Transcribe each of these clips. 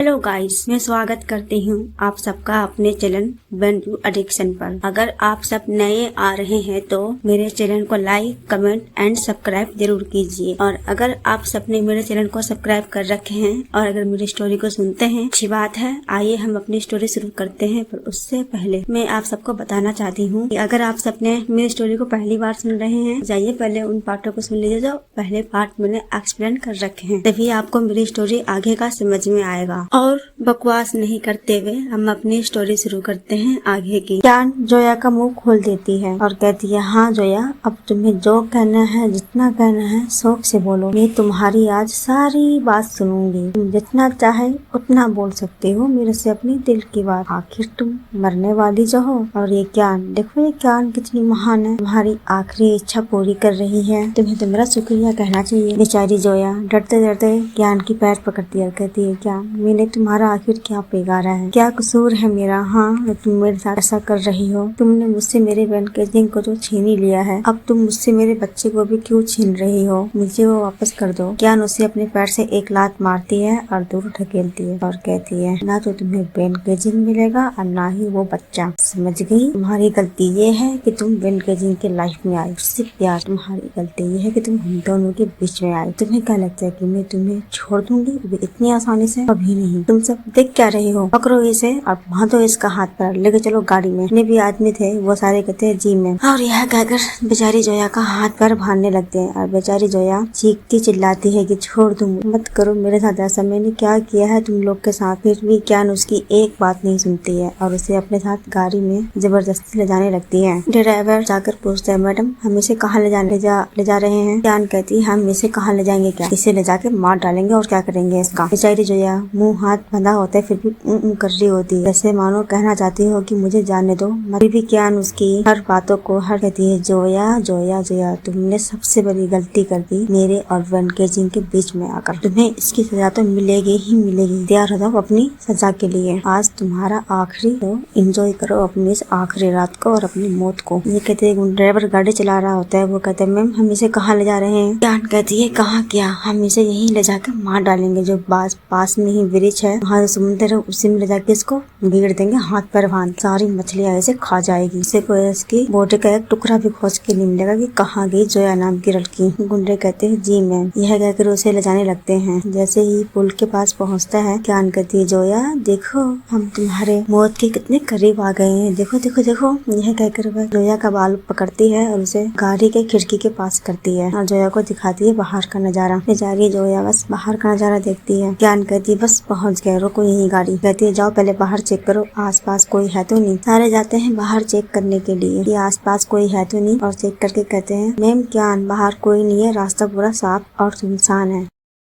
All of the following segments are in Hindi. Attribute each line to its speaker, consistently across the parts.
Speaker 1: हेलो गाइस, मैं स्वागत करती हूँ आप सबका अपने चैनल बेंजू एडिक्शन पर। अगर आप सब नए आ रहे हैं तो मेरे चैनल को लाइक, कमेंट एंड सब्सक्राइब जरूर कीजिए। और अगर आप सबने मेरे चैनल को सब्सक्राइब कर रखे हैं और अगर मेरी स्टोरी को सुनते हैं, अच्छी बात है। आइए हम अपनी स्टोरी शुरू करते हैं। पर उससे पहले मैं आप सबको बताना चाहती हूँ कि अगर आप सबने मेरी स्टोरी को पहली बार सुन रहे हैं, जाइए पहले उन पार्टों को सुन लीजिए जो पहले पार्ट मैंने एक्सप्लेन कर रखे हैं, तभी आपको मेरी स्टोरी आगे का समझ में आएगा। और बकवास नहीं करते हुए हम अपनी स्टोरी शुरू करते हैं आगे की। ज्ञान जोया का मुंह खोल देती है और कहती है, हाँ जोया, अब तुम्हें जो कहना है, जितना कहना है, शौक से बोलो। मैं तुम्हारी आज सारी बात सुनूंगी। तुम जितना चाहे उतना बोल सकते हो मेरे से अपनी दिल की बात। आखिर तुम मरने वाली जो हो। और ये ज्ञान, देखो ये ज्ञान कितनी महान है, तुम्हारी आखिरी इच्छा पूरी कर रही है। तुम्हें तो मेरा शुक्रिया कहना चाहिए। बेचारी जोया डरते डरते ज्ञान की पैर पकड़ती है, कहती है, ज्ञान, मैंने तुम्हारा आखिर क्या बिगाड़ा है, क्या कसूर है मेरा? हाँ, तुम मेरे साथ ऐसा कर रही हो। तुमने मुझसे मेरे बहन के जिंग को तो छीन ही लिया है, अब तुम मुझसे मेरे बच्चे को भी क्यों छीन रही हो? मुझे वो वापस कर दो। ज्ञान उसे अपने पैर से एक लात मारती है और दूर ढकेलती है और कहती है, ना तो तुम्हें बहन के जिंग मिलेगा और ना ही वो बच्चा। समझ गई? तुम्हारी गलती ये है कि तुम बहन के जिंग के लाइफ में आई, उससे प्यार। तुम्हारी गलती ये है कि तुम हम दोनों के बीच में आई। तुम्हें क्या लगता है कि मैं तुम्हें छोड़ दूंगी इतनी आसानी से? कभी नहीं। तुम सब देख क्या रही हो? पकड़ो इसे और बांधो इसका हाथ पर, लेके चलो गाड़ी में। जितने भी आदमी थे वो सारे कहते हैं जी में। और यह कहकर बेचारी जोया का हाथ पर बांधने लगते हैं और बेचारी जोया चीखती चिल्लाती है कि छोड़ दूं, मत करो मेरे साथ ऐसा, मैंने क्या किया है तुम लोग के साथ? फिर भी ज्ञान उसकी एक बात नहीं सुनती है और उसे अपने साथ गाड़ी में जबरदस्ती ले जाने लगती है। ड्राइवर जाकर पूछता है, मैडम हम इसे कहाँ ले जा रहे हैं? ज्ञान कहती है, हम इसे कहाँ ले जाएंगे, क्या इसे ले जाके मार डालेंगे और क्या करेंगे इसका। बेचारी जोया मुँह हाथ बंधा होता है फिर भी कर रही होती है, जैसे मानो कहना चाहती हो कि मुझे जाने दो। मगर भी ज्ञान उसकी हर बातों को हर कहती है, जोया जोया जोया, तुमने सबसे बड़ी गलती कर दी मेरे और वन के जिंग के बीच में आकर। तुम्हें इसकी सजा तो मिलेगी ही मिलेगी। तैयार हो जाओ अपनी सजा के लिए। आज तुम्हारा आखिरी, तो एंजॉय करो अपनी इस आखिरी रात को और अपनी मौत को। ये कहते हैं, ड्राइवर गाड़ी चला रहा होता है, वो कहते हैं, मैम हम इसे कहाँ ले जा रहे हैं? ज्ञान कहती है, कहाँ क्या, हम इसे यहीं ले जाकर मार डालेंगे। जो पास में ही ब्रिज है, वहाँ समुद्र, उसी में ले जाके इसको घेर देंगे, हाथ पर बांध। सारी मछलियां ऐसे खा जाएगी। इसे कोई इसकी बॉडी का एक टुकड़ा भी खोज के नहीं मिलेगा कि कहाँ गई जोया नाम की लड़की। गुंडे कहते हैं, जी मैम। यह कहकर उसे ले जाने लगते हैं। जैसे ही पुल के पास पहुँचता है, ज्ञान कहती है, जोया देखो हम तुम्हारे मौत के कितने करीब आ गए हैं, देखो देखो देखो। यह कहकर वह जोया का बाल पकड़ती है और उसे गाड़ी के खिड़की के पास करती है और जोया को दिखाती है बाहर का नजारा। बेचारी जोया बस बाहर का नजारा देखती है। ज्ञान कहती है, बस पहुँच गए, रुको यही गाड़ी। कहती है, जाओ पहले बाहर चेक करो आसपास कोई है तो नहीं। सारे जाते हैं बाहर चेक करने के लिए कि आसपास कोई है तो नहीं, और चेक करके कहते हैं, मैम ज्ञान बाहर कोई नहीं है, रास्ता पूरा साफ और सुनसान है।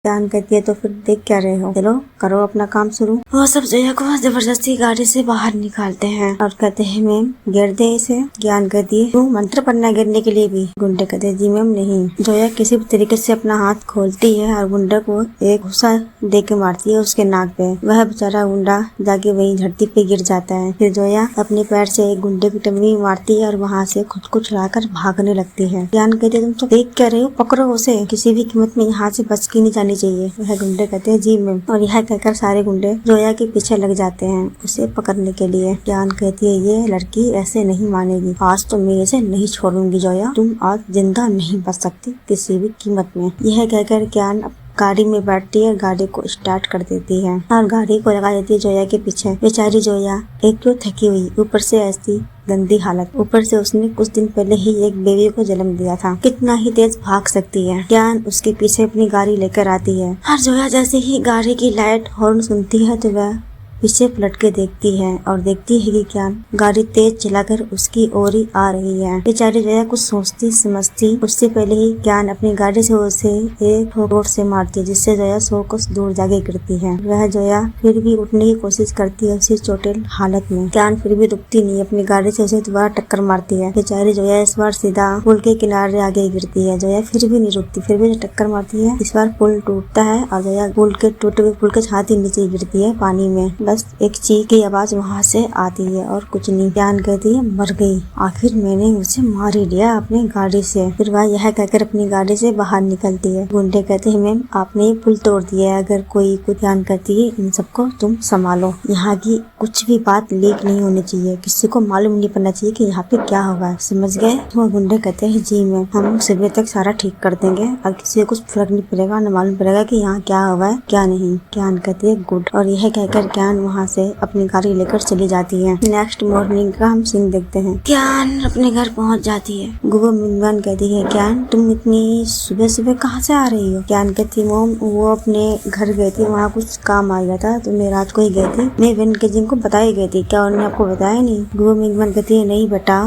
Speaker 1: ज्ञान कहती है, तो फिर देख क्या रहे हो, चलो करो अपना काम शुरू। वो सब जोया को जबरदस्ती गाड़ी से बाहर निकालते हैं और कहते हैं, मैम गिर दे इसे। ज्ञान कहती है, तू मंत्र पढ़ना गिरने के लिए भी? गुंडे कहते हैं, जी मैम नहीं। जोया किसी भी तरीके से अपना हाथ खोलती है और गुंडे को एक घुसा दे के मारती है उसके नाक पे। वह बेचारा गुंडा जाके वही धरती पे गिर जाता है। फिर जोया अपने पैर से एक गुंडे की टंगनी मारती है और वहाँ से खुद को छुड़ाकर भागने लगती है। ज्ञान कहती है, तुम तो देख क्या रहे हो, पकड़ो उसे, किसी भी कीमत में यहाँ से बच के नहीं जानी चाहिए। वह गुंडे कहते हैं, जी मैम। और यह कहकर सारे गुंडे जोया के पीछे लग जाते हैं उसे पकड़ने के लिए। ज्ञान कहती है, ये लड़की ऐसे नहीं मानेगी, आज तो मैं इसे नहीं छोड़ूंगी जोया, तुम आज जिंदा नहीं बच सकती किसी भी कीमत में। यह कहकर ज्ञान गाड़ी में बैठती है, गाड़ी को स्टार्ट कर देती है और गाड़ी को लगा देती है जोया के पीछे। बेचारी जोया एक तो थकी हुई, ऊपर से ऐसी गंदी हालत, ऊपर से उसने कुछ दिन पहले ही एक बेबी को जन्म दिया था। कितना ही तेज भाग सकती है। ज्ञान उसके पीछे अपनी गाड़ी लेकर आती है और जोया जैसे ही गाड़ी की लाइट हॉर्न सुनती है तो वह पीछे पलट के देखती है और देखती है कि ज्ञान गाड़ी तेज चलाकर उसकी ओर ही आ रही है। बेचारी जोया कुछ सोचती समझती उससे पहले ही ज्ञान अपनी गाड़ी से उसे एक ठोकर से मारती है, जिससे जोया 100 कोस दूर जाके गिरती है। वह जोया फिर भी उठने की कोशिश करती है उसी चोटिल हालत में। ज्ञान फिर भी रुकती नहीं, अपनी गाड़ी से उसे दोबारा टक्कर मारती है। बेचारी जोया इस बार सीधा पुल के किनारे आगे गिरती है। जोया फिर भी नहीं रुकती, फिर भी टक्कर मारती है। इस बार पुल टूटता है और जोया पुल के टूटे हुए पुल के साथ ही नीचे गिरती है पानी में। बस एक चीख की आवाज वहाँ से आती है और कुछ नहीं। कियान कहती है मर गई, आखिर मैंने उसे मार ही दिया अपनी गाड़ी से। फिर वह यह कहकर अपनी गाड़ी से बाहर निकलती है। गुंडे कहते हैं मैम आपने ये पुल तोड़ दिया है, अगर कोई कुछ ध्यान करती है इन सबको तुम संभालो। यहाँ की कुछ भी बात लीक नहीं होनी चाहिए, किसी को मालूम नहीं पड़ना चाहिए कि यहाँ पे क्या हुआ है, समझ गए? वो गुंडे कहते हैं जी मैम, हम सुबह तक सारा ठीक कर देंगे और किसी को कुछ फर्क नहीं पड़ेगा, न मालूम पड़ेगा कि यहाँ क्या हुआ है क्या नहीं। कियान कहती है गुड, और यह कहकर कियान वहाँ से अपनी गाड़ी लेकर चली जाती है। नेक्स्ट मॉर्निंग का हम सीन देखते हैं। कियान अपने घर पहुँच जाती है। गुगो मिंगवान कहती है कियान तुम इतनी सुबह सुबह कहाँ से आ रही हो? कियान कहती है मोम वो अपने घर गई थी, वहाँ कुछ काम आ गया था तो मैं रात को ही गई थी, मैं वेन के जिम को बता ही गई थी, क्या उन्होंने आपको बताया नहीं? गुगो मिंगवान कहती है नहीं बेटा,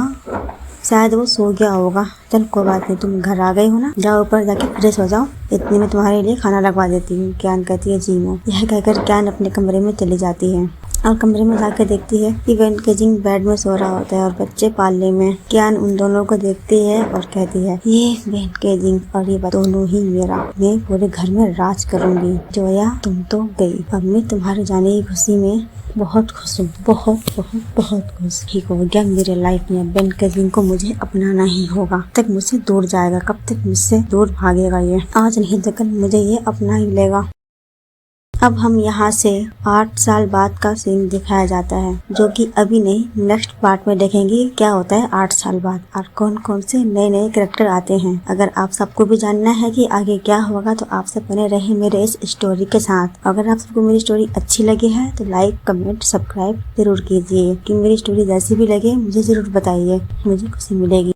Speaker 1: शायद वो सो गया होगा, चल कोई बात नहीं, तुम घर आ गई हो ना, जाओ ऊपर जाके फ्रेश हो जाओ, इतने में तुम्हारे लिए खाना लगवा देती हूँ। कियान कहती है जी मोम। यह कहकर कियान अपने कमरे में चली जाती है और कमरे में जाकर देखती है कि वेन केजिंग बेड में सो रहा होता है और बच्चे पालने में। कियान उन दोनों को देखती है और कहती है ये वेन केजिंग और ये दोनों ही मेरा, मैं पूरे घर में राज करूंगी। जोया तुम तो गई, अब मैं तुम्हारे जाने की खुशी में बहुत खुश हूँ, बहुत बहुत बहुत खुश। ठीक हो गया मेरे लाइफ में, वेन केजिंग को मुझे अपनाना ही होगा, तक मुझसे दूर जाएगा, कब तक मुझसे दूर भागेगा ये, आज नहीं तो कल मुझे ये अपना ही लेगा। अब हम यहाँ से 8 साल बाद का सीन दिखाया जाता है, जो कि अभी नहीं नेक्स्ट पार्ट में देखेंगे क्या होता है 8 साल बाद और कौन कौन से नए नए कैरेक्टर आते हैं। अगर आप सबको भी जानना है कि आगे क्या होगा तो आप सब बने रहे मेरे इस स्टोरी के साथ। अगर आप सबको मेरी स्टोरी अच्छी लगी है तो लाइक कमेंट सब्सक्राइब जरूर कीजिए, कि मेरी स्टोरी जैसी भी लगे मुझे जरूर बताइए, मुझे खुशी मिलेगी।